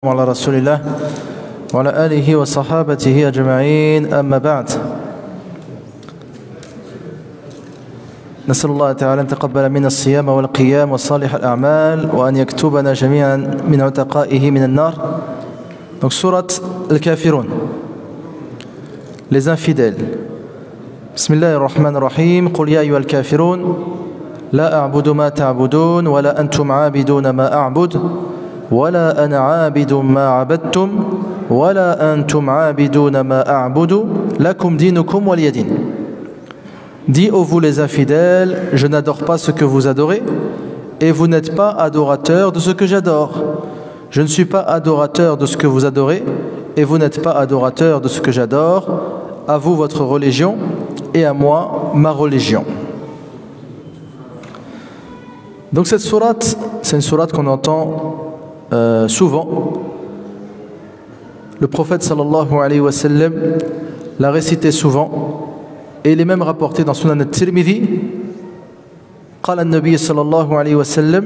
على رسول الله وعلى آله وصحابته أجمعين أما بعد نسأل الله تعالى أن يتقبل منا الصيام والقيام وصالح الأعمال وأن يكتبنا جميعا من عتقائه من النار. Donc sourate Al-Kafirun, les infidèles. Bismillahir Rahmanir Rahim. Qul ya ayyuhal kafirun la a'budu ma ta'budun wa la antum 'abiduna ma a'bud ولا أنا عابد ما عبدتم ولا أنتم عابدون ما أعبد لكم دينكم ولي دين. Dis ô vous les infidèles, je n'adore pas ce que vous adorez et vous n'êtes pas adorateurs de ce que j'adore. Je ne suis pas adorateur de ce que vous adorez et vous n'êtes pas adorateur de ce que j'adore. À vous votre religion et à moi ma religion. Donc cette sourate, c'est une sourate qu'on entend souvent. Le prophète sallallahu alayhi wa sallam l'a récité souvent et il est même rapporté dans Sunan al-Tirmidhi. قال النبي صلى الله عليه وسلم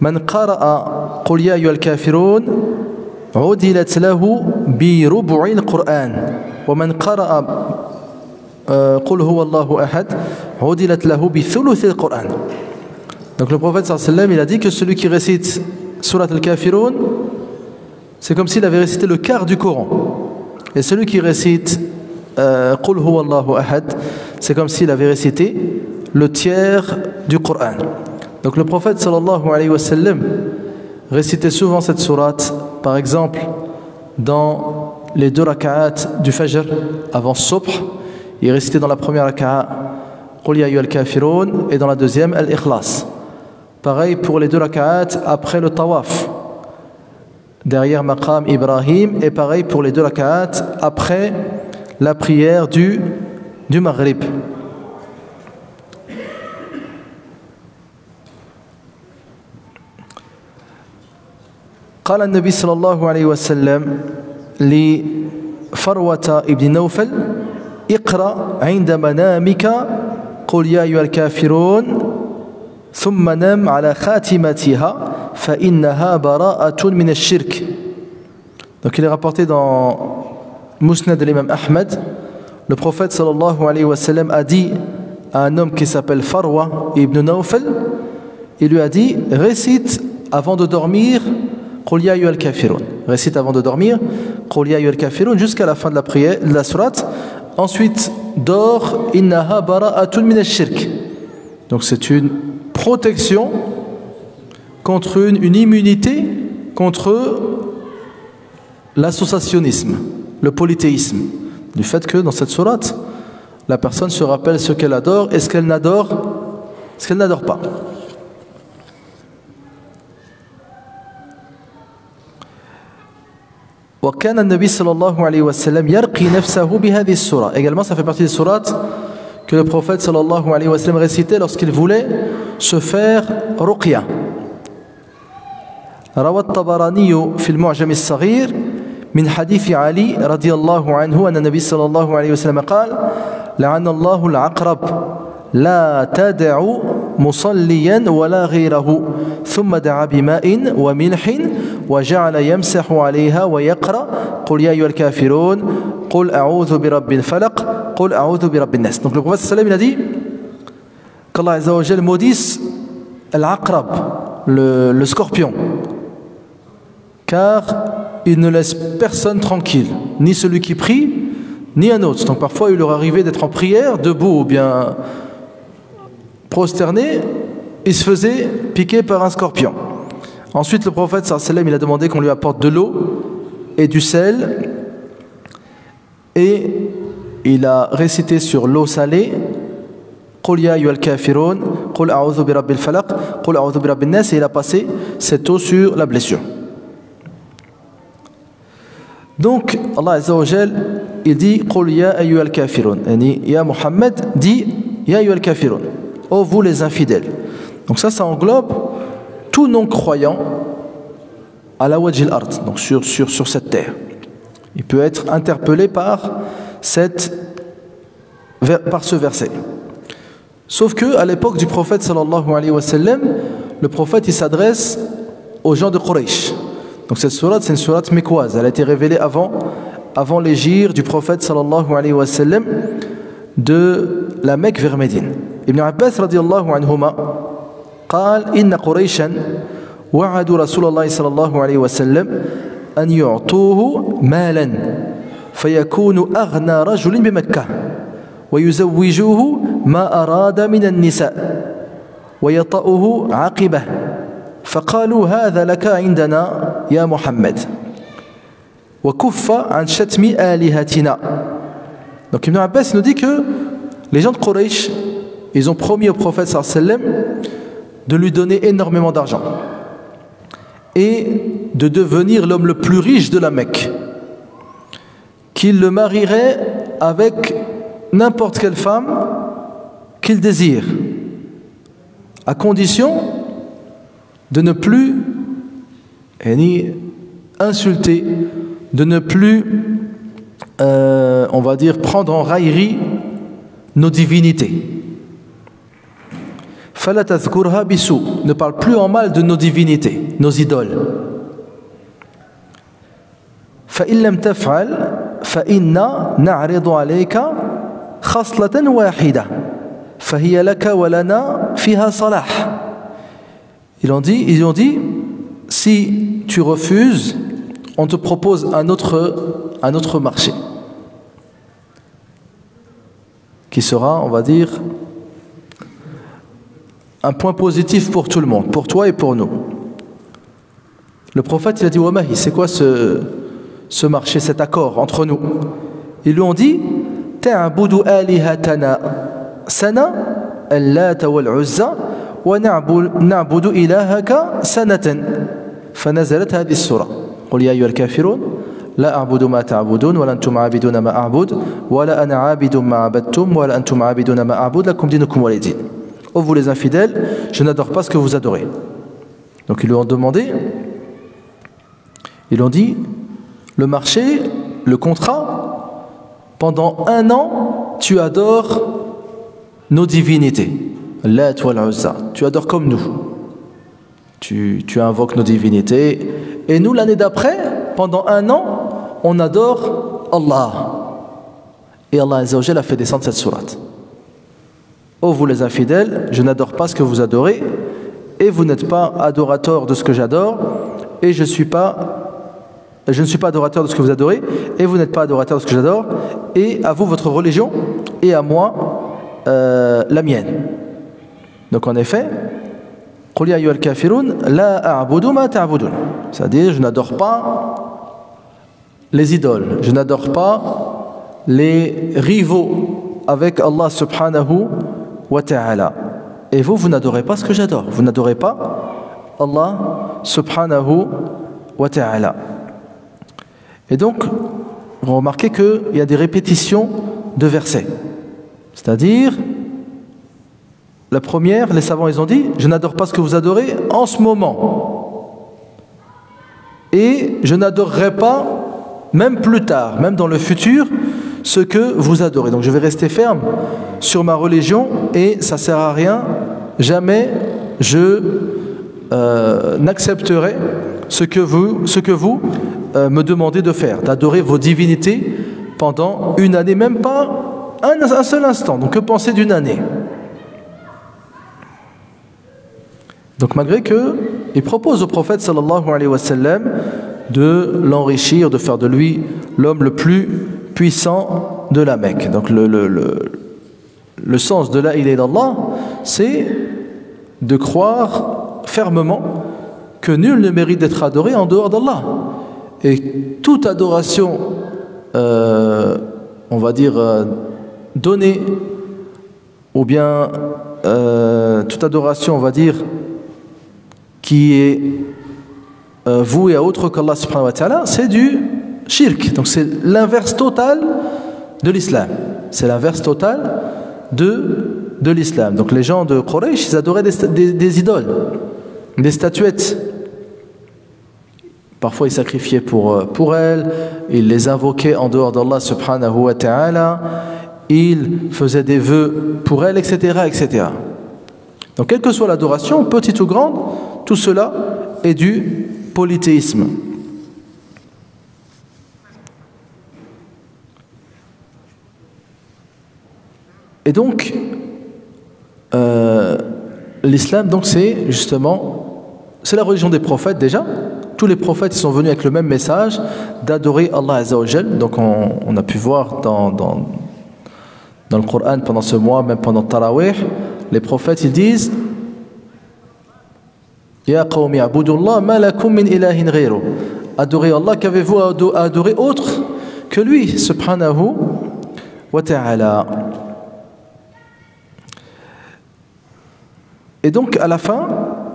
من قرأ قل يا أيها الكافرون عدلت له بربع القرآن ومن قرأ قل هو الله أحد عدلت له بثلث القرآن. Donc le prophète sallallahu alayhi wa sallam il a dit que celui qui récite Surat al-Kafirun, c'est comme s'il avait récité le quart du Coran. Et celui qui récite Qul huwa Allahu ahad, c'est comme s'il avait récité le tiers du Coran. Donc le prophète sallallahu alayhi wa sallam récitait souvent cette sourate, par exemple dans les 2 raka'at du Fajr avant Subh, il récitait dans la première raka'a Qul ya ayyuhal kafirun et dans la deuxième Al-Ikhlas. Pareil pour les 2 raka'at après le tawaf, derrière Maqam Ibrahim, et pareil pour les 2 raka'at après la prière du Maghrib. قال النبي صلى الله عليه وسلم لفروة ابن نوفل اقرأ عند منامك قل يا أيها الكافرون ثم نم على خاتمتها فإنها براءة من الشرك. Donc il est rapporté dans Musnad de l'imam Ahmed, le prophète sallallahu alayhi wa sallam a dit à un homme qui s'appelle Farwa ibn Nawfal, il lui a dit récite avant de dormir Qul ya ayyuhal kafirun, récite avant de dormir Qul ya ayyuhal kafirun jusqu'à la fin de la prière de la sourate, ensuite dors innaha bara'atun min ash-shirk. Donc c'est une protection contre une immunité contre l'associationnisme, le polythéisme, du fait que dans cette sourate la personne se rappelle ce qu'elle adore et ce qu'elle n'adore pas. وكان النبي صلى الله عليه وسلم يرقي نفسه بهذه السورة. Également ça fait partie des sourates que le prophète sallallahu alayhi wa sallam récitait lorsqu'il voulait se faire ruqya. روى الطبراني في المعجم الصغير من حديث علي رضي الله عنه أن النبي صلى الله عليه وسلم قال لعن الله العقرب لا تدع مصليا ولا غيره ثم دعا بماء وملح وجعل يمسح عليها ويقرأ قل يا أيها الكافرون قل أعوذ برب الفلق قل أعوذ برب الناس. Donc le prophète sallallahu alayhi wa sallam il a dit qu'Allah azza wa jal maudisse al-aqrab, le scorpion, car il ne laisse personne tranquille, ni celui qui prie ni un autre. Donc parfois il leur arrivait d'être en prière debout ou bien prosterné, il se faisait piquer par un scorpion. Ensuite le prophète sallallahu alayhi wa sallam il a demandé qu'on lui apporte de l'eau et du sel, et il a récité sur l'eau salée Qul ya ayyuhal kafirun Qul a'udhu bi rabbil falaq Qul a'udhu bi rabbin nas, et il a passé cette eau sur la blessure. Donc Allah azza wa jal il dit Qul ya ayyuhal kafirun, yani ya Muhammad, dit ya ayyuhal kafirun, ô vous les infidèles. Donc ça englobe tout non-croyant à la wajhil ard, donc sur cette terre. Il peut être interpellé par ce verset. Sauf que à l'époque du prophète sallallahu alayhi wa sallam, le prophète il s'adresse aux gens de Quraysh. Donc cette sourate, c'est une sourate mécoise. Elle a été révélée avant l'hégire du prophète sallallahu alayhi wa sallam de la Mecque vers Médine. Ibn Abbas radiallahu anhuma قال إن قريشا وعدوا رسول الله صلى الله عليه وسلم أن يعطوه مالا فيكون أغنى رجل بمكة ويزوجوه ما أراد من النساء ويطأه عقبه فقالوا هذا لك عندنا يا محمد وكف عن شتم آلهتنا. Donc Ibn Abbas nous dit que les gens de Quraysh, ils ont promis au prophète sallallahu alayhi wa sallam de lui donner énormément d'argent et de devenir l'homme le plus riche de la Mecque, qu'il le marierait avec n'importe quelle femme qu'il désire, à condition de ne plus insulter, de ne plus, on va dire, prendre en raillerie nos divinités. Fala tazkurha bisu, ne parle plus en mal de nos divinités, nos idoles. Fa in lam taf'al fa inna na'ridu alayka khaslatan wahida fa hiya laka wa lana fiha salah. Ils ont dit si tu refuses, on te propose un autre marché qui sera, on va dire, un point positif pour tout le monde, pour toi et pour nous. Le prophète, il a dit Wamahi, c'est quoi ce marché, cet accord entre nous? Ils lui ont dit Ta'budu alihatana sana al-Lata wal-Uzza wa na'budu ilahaka sanatan. فنزلت هذه السورة قل يا أيها الكافرون لا أعبد ما تعبدون ولا أنتم عابدون ما أعبد ولا أنا عابد ما عبدتم ولا أنتم عابدون ما أعبد لكم دينكم ولي دين. Ô vous les infidèles, je n'adore pas ce que vous adorez. Donc ils lui ont demandé, ils ont dit, le marché, le contrat, pendant 1 an, tu adores nos divinités. Lat wal Uzza, tu adores comme nous. Tu invoques nos divinités. Et nous, l'année d'après, pendant 1 an, on adore Allah. Et Allah Azza wa Jalla a fait descendre cette sourate. Ô vous les infidèles, je n'adore pas ce que vous adorez, et vous n'êtes pas adorateurs de ce que j'adore, et je ne suis pas adorateur de ce que vous adorez, et vous n'êtes pas adorateur de ce que j'adore, et à vous votre religion, et à moi la mienne. Donc en effet, قُلْ يَا أَيُّهَا الْكَافِرُونَ لَا أَعْبُدُ مَا تَعْبُدُونَ, c'est-à-dire je n'adore pas les idoles, je n'adore pas les rivaux avec Allah subhanahu wa ta'ala. Et vous n'adorez pas ce que j'adore. Vous n'adorez pas Allah subhanahu wa ta'ala. Et donc, vous remarquez qu'il y a des répétitions de versets. C'est-à-dire, la première, les savants ils ont dit, je n'adore pas ce que vous adorez en ce moment. Et je n'adorerai pas, même plus tard, même dans le futur, ce que vous adorez. Donc je vais rester ferme sur ma religion et ça ne sert à rien. Jamais je n'accepterai ce que vous me demandez de faire, d'adorer vos divinités pendant 1 année, même pas un seul instant. Donc que penser d'1 année? Donc malgré que il propose au prophète sallallahu alayhi wa sallam de l'enrichir, de faire de lui l'homme le plus puissant de la Mecque. Donc le sens de la ilaha illallah, c'est de croire fermement que nul ne mérite d'être adoré en dehors d'Allah. Et toute adoration, on va dire, donnée, ou bien toute adoration, on va dire, qui est vouée à autre qu'Allah subhanahu wa ta'ala, c'est du shirk. Donc c'est l'inverse total de l'islam. C'est l'inverse total de l'islam. Donc les gens de Quraysh, ils adoraient des idoles, des statuettes. Parfois ils sacrifiaient pour elles, ils les invoquaient en dehors d'Allah subhanahu wa ta'ala, ils faisaient des vœux pour elles, etc., etc. Donc quelle que soit l'adoration, petite ou grande, tout cela est du polythéisme. Et donc, l'islam, donc, c'est justement, c'est la religion des prophètes déjà. Tous les prophètes ils sont venus avec le même message d'adorer Allah Azza wa Jal. Donc, on a pu voir dans le Coran pendant ce mois, même pendant Tarawih, les prophètes ils disent Ya qawmi abudullah ma lakum min ilahin ghayru. Adorez Allah, qu'avez-vous à adorer autre que lui, subhanahu wa ta'ala. Et donc à la fin,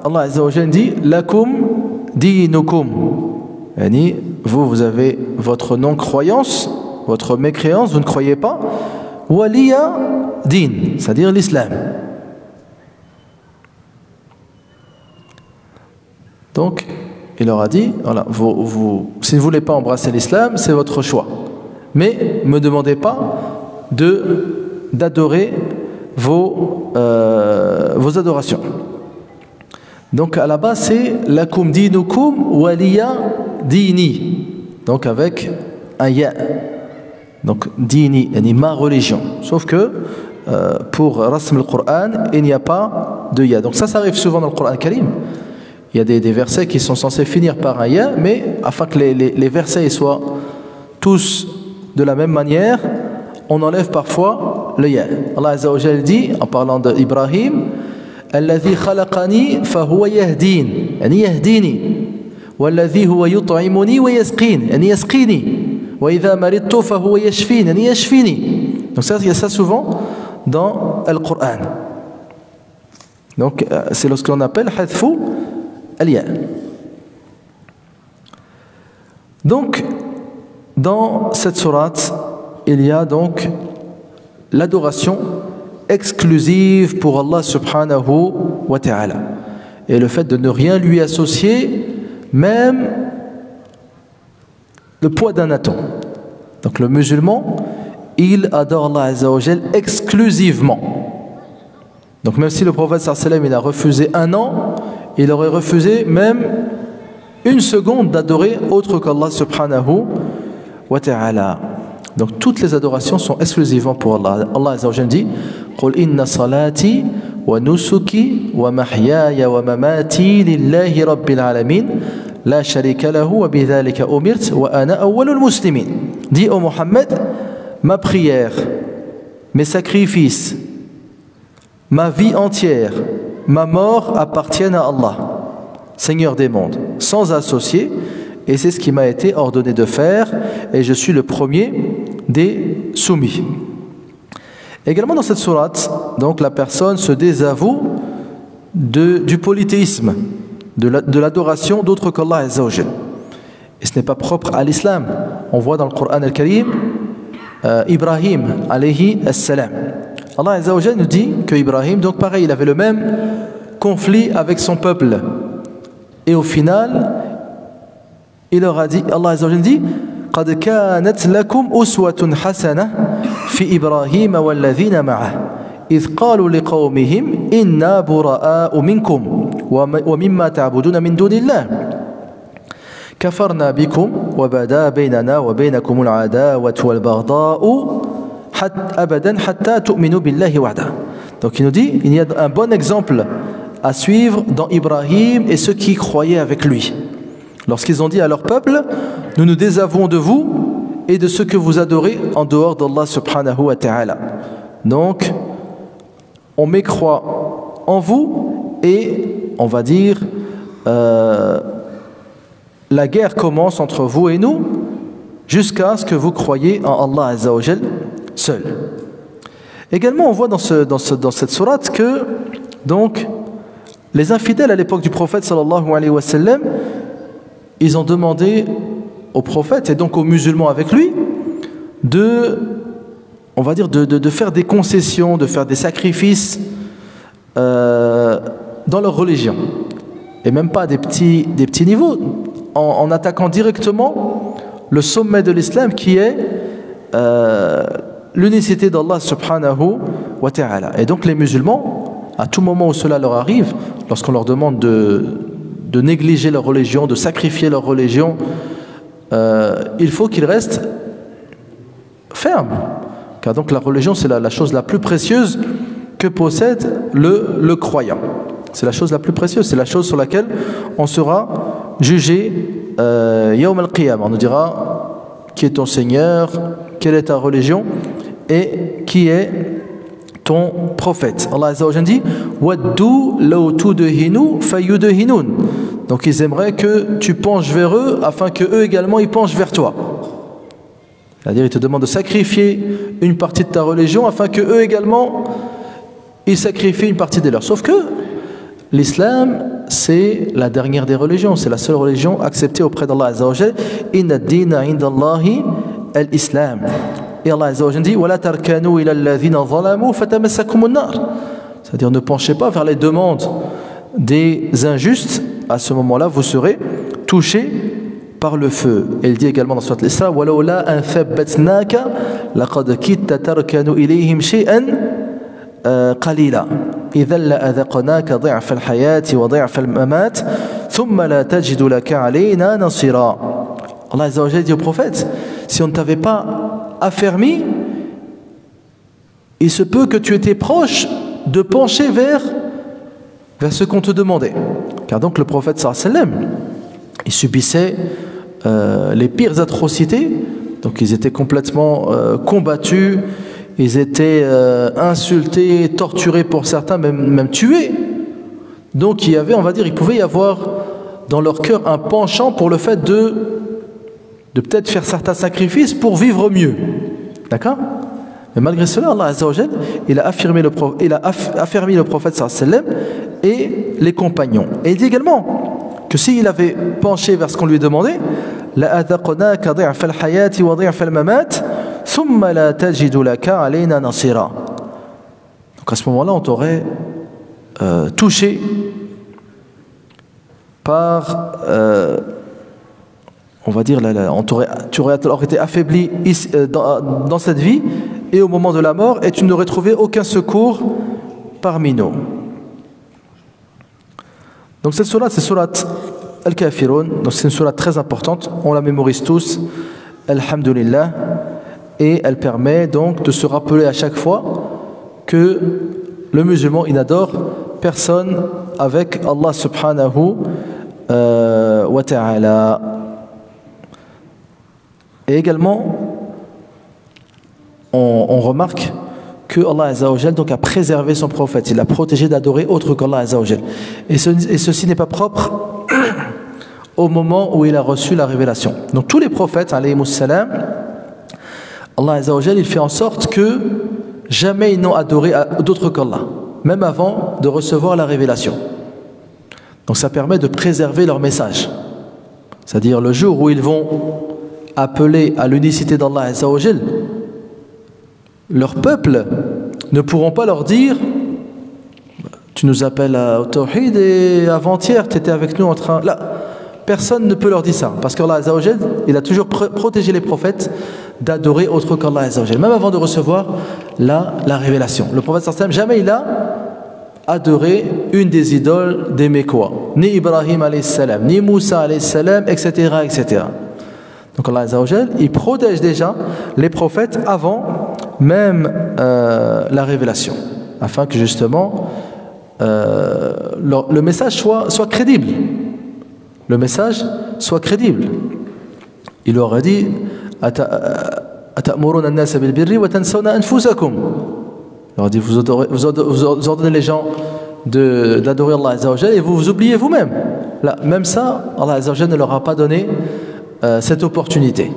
Allah Azza wa Jalla dit Lakum dinukum. Yani, vous avez votre non-croyance, votre mécréance, vous ne croyez pas. Waliya din, c'est-à-dire l'islam. Donc, il leur a dit, voilà, si vous ne voulez pas embrasser l'islam, c'est votre choix. Mais ne me demandez pas d'adorer vos adorations. Donc à la base, c'est lakum dinukum waliya dini. Donc avec un ya. Donc dini, yani ma religion. Sauf que pour rasm al-Qur'an, il n'y a pas de ya. Donc ça arrive souvent dans le Coran Karim. Il y a des versets qui sont censés finir par un ya, mais afin que les versets soient tous de la même manière, on enlève parfois le ya. Allah Azza wa Jalla dit, en parlant d'Ibrahim, الذي خلقني فهو يهدين يعني يهديني والذي هو يطعمني ويسقين يعني يسقيني وإذا مرضت فهو يشفين يعني يشفيني. Donc ça, il y a ça souvent dans le Coran. Donc c'est lorsque l'on appelle hadfu al-ya. Donc dans cette sourate, il y a donc l'adoration exclusive pour Allah subhanahu wa ta'ala. Et le fait de ne rien lui associer, même le poids d'un atome. Donc le musulman, il adore Allah Azza wa Jal exclusivement. Donc même si le prophète sallallahu alayhi wa sallam il a refusé un an, il aurait refusé même une seconde d'adorer autre qu'Allah subhanahu wa ta'ala. Donc toutes les adorations sont exclusivement pour Allah. Allah Azza wa Jalla dit قل إن صلاتي ونسكي ومحياي ومماتي لله رب العالمين لا شريك له وبذلك أمرت وأنا أول المسلمين. Dis au Mohammed, ma prière, mes sacrifices, ma vie entière, ma mort appartiennent à Allah, Seigneur des mondes, sans associé, et c'est ce qui m'a été ordonné de faire, et je suis le premier des soumis. Également dans cette sourate, donc la personne se désavoue du polythéisme, de l'adoration d'autres qu'Allah Azza wa Jalla. Et ce n'est pas propre à l'islam. On voit dans le Coran al-Karim Ibrahim alayhi as-salam. Allah Azza wa Jalla nous dit que Ibrahim, donc pareil, il avait le même conflit avec son peuple. Et au final, il leur a dit, Allah Azza wa Jalla dit قد كانت لكم أسوة حسنة في إبراهيم والذين معه إذ قالوا لقومهم إنا براء منكم ومما تعبدون من دون الله كفرنا بكم وبدا بيننا وبينكم العداوة والبغضاء أبدا حتى تؤمنوا بالله وحده. Donc il nous dit, il y a un bon exemple à suivre dans Ibrahim et ceux qui croyaient avec lui. Lorsqu'ils ont dit à leur peuple, nous nous désavouons de vous et de ceux que vous adorez en dehors d'Allah subhanahu wa ta'ala. Donc, on mécroit en vous et, on va dire, la guerre commence entre vous et nous jusqu'à ce que vous croyiez en Allah Azza wa Jal seul. Également, on voit dans cette sourate que, donc, les infidèles à l'époque du prophète sallallahu alayhi wa sallam, ils ont demandé au prophète et donc aux musulmans avec lui on va dire de faire des concessions, de faire des sacrifices dans leur religion. Et même pas des petits niveaux, en attaquant directement le sommet de l'islam qui est l'unicité d'Allah subhanahu wa ta'ala. Et donc les musulmans, à tout moment où cela leur arrive, lorsqu'on leur demande de négliger leur religion, de sacrifier leur religion, il faut qu'ils restent fermes. Car donc la religion, c'est la chose la plus précieuse que possède le croyant. C'est la chose la plus précieuse, c'est la chose sur laquelle on sera jugé Yawm al-Qiyamah. On nous dira qui est ton Seigneur, quelle est ta religion et qui est ton prophète. Allah Azza wa Jalla dit Waddu law tudhinu fayudhinun. Donc ils aimeraient que tu penches vers eux afin que eux également ils penchent vers toi. C'est-à-dire ils te demandent de sacrifier une partie de ta religion afin que eux également ils sacrifient une partie de leur. Sauf que l'islam c'est la dernière des religions, c'est la seule religion acceptée auprès d'Allah Azza wa Jalla. Inna ad-dina 'inda Allahi al-islam. Et Allah Azza wa Jalla dit Wala tarkanu ila alladhina zalamu fatamassakumun nar. C'est-à-dire ne penchez pas vers les demandes des injustes, à ce moment-là vous serez touchés par le feu. Et il dit également dans Surat Al-Isra Walawla an thabbatnaka laqad kitta tarkanu ilayhim shay'an qalila idhan la adhaqnaka dhi'fa al-hayati wa dhi'fa al-mamat thumma la tajidu laka alayna nasira. Allah Azza wa Jalla dit au prophète, si on ne t'avait pas affermi, il se peut que tu étais proche de pencher vers ce qu'on te demandait. Car donc le prophète sallallahu alayhi wa sallam, il subissait les pires atrocités. Donc ils étaient complètement combattus, ils étaient insultés, torturés pour certains, même tués. Donc il y avait, on va dire, il pouvait y avoir dans leur cœur un penchant pour le fait de peut-être faire certains sacrifices pour vivre mieux. D'accord? Mais malgré cela, Allah Azza wa Jalla, il a affermi le prophète sallallahu alayhi wa sallam et les compagnons. Et il dit également que s'il avait penché vers ce qu'on lui demandait, la adhaqnaka dhi'fa al-hayati wa dhi'fa al-mamat thumma la tajidu laka alayna nasira. Donc à ce moment-là, on t'aurait touché par on va dire, tu aurais été affaibli ici, dans cette vie et au moment de la mort, et tu n'aurais trouvé aucun secours parmi nous. Donc cette sourate, c'est sourate Al-Kafirun, donc c'est une sourate très importante, on la mémorise tous, Alhamdulillah, et elle permet donc de se rappeler à chaque fois que le musulman, il n'adore personne avec Allah subhanahu wa ta'ala. Et également, on remarque que Allah Azza wa Jal donc a préservé son prophète, il a protégé d'adorer autre qu'Allah Azza wa Jal. Et ceci n'est pas propre au moment où il a reçu la révélation. Donc tous les prophètes, alayhimus salam, Allah Azza wa Jal, il fait en sorte que jamais ils n'ont adoré d'autre qu'Allah, même avant de recevoir la révélation. Donc ça permet de préserver leur message. C'est-à-dire le jour où ils vont appeler à l'unicité d'Allah Azza wa Jal, leur peuple ne pourront pas leur dire tu nous appelles au tawhid et avant-hier tu étais avec nous en train... Là, personne ne peut leur dire ça parce qu'Allah Azza wa Jal, il a toujours protégé les prophètes d'adorer autre qu'Allah Azza wa Jal, même avant de recevoir la révélation. Le prophète sallallahu alayhi wa sallam, jamais il a adoré une des idoles des Mécois, ni Ibrahim alayhi salam, ni Moussa alayhi salam, etc., etc. Donc Allah Azza wa Jal, il protège déjà les prophètes avant même la révélation, afin que justement le message soit crédible. Le message soit crédible. Il leur a dit Atamuruna an-nasa bil birri wa tansawna anfusakum. Il leur a dit vous ordonnez les gens d'adorer Allah Azza wa Jal et vous oubliez vous-même. Là, même ça, Allah Azza wa Jal ne leur a pas donné cette opportunité.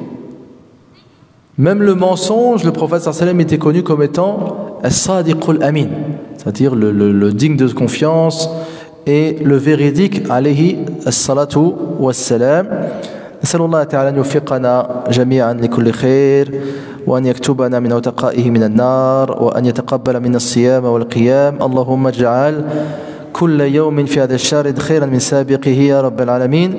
Même le mensonge, le prophète sallallahu alayhi wa sallam était connu comme étant as-sadiqul amin, c'est-à-dire le digne de confiance et le véridique alayhi as-salatu was-salam. نسأل الله تعالى أن يوفقنا جميعا لكل خير وأن يكتبنا من عتقائه من النار وأن يتقبل منا الصيام والقيام. اللهم اجعل كل يوم في هذا الشهر خيرا من سابقه يا رب العالمين.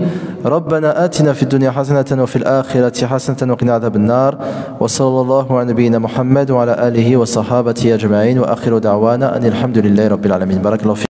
ربنا آتنا في الدنيا حسنة وفي الآخرة حسنة وقنا عذاب النار. وصلى الله على نبينا محمد وعلى آله وصحابته أجمعين وآخر دعوانا أن الحمد لله رب العالمين. بارك الله فيك.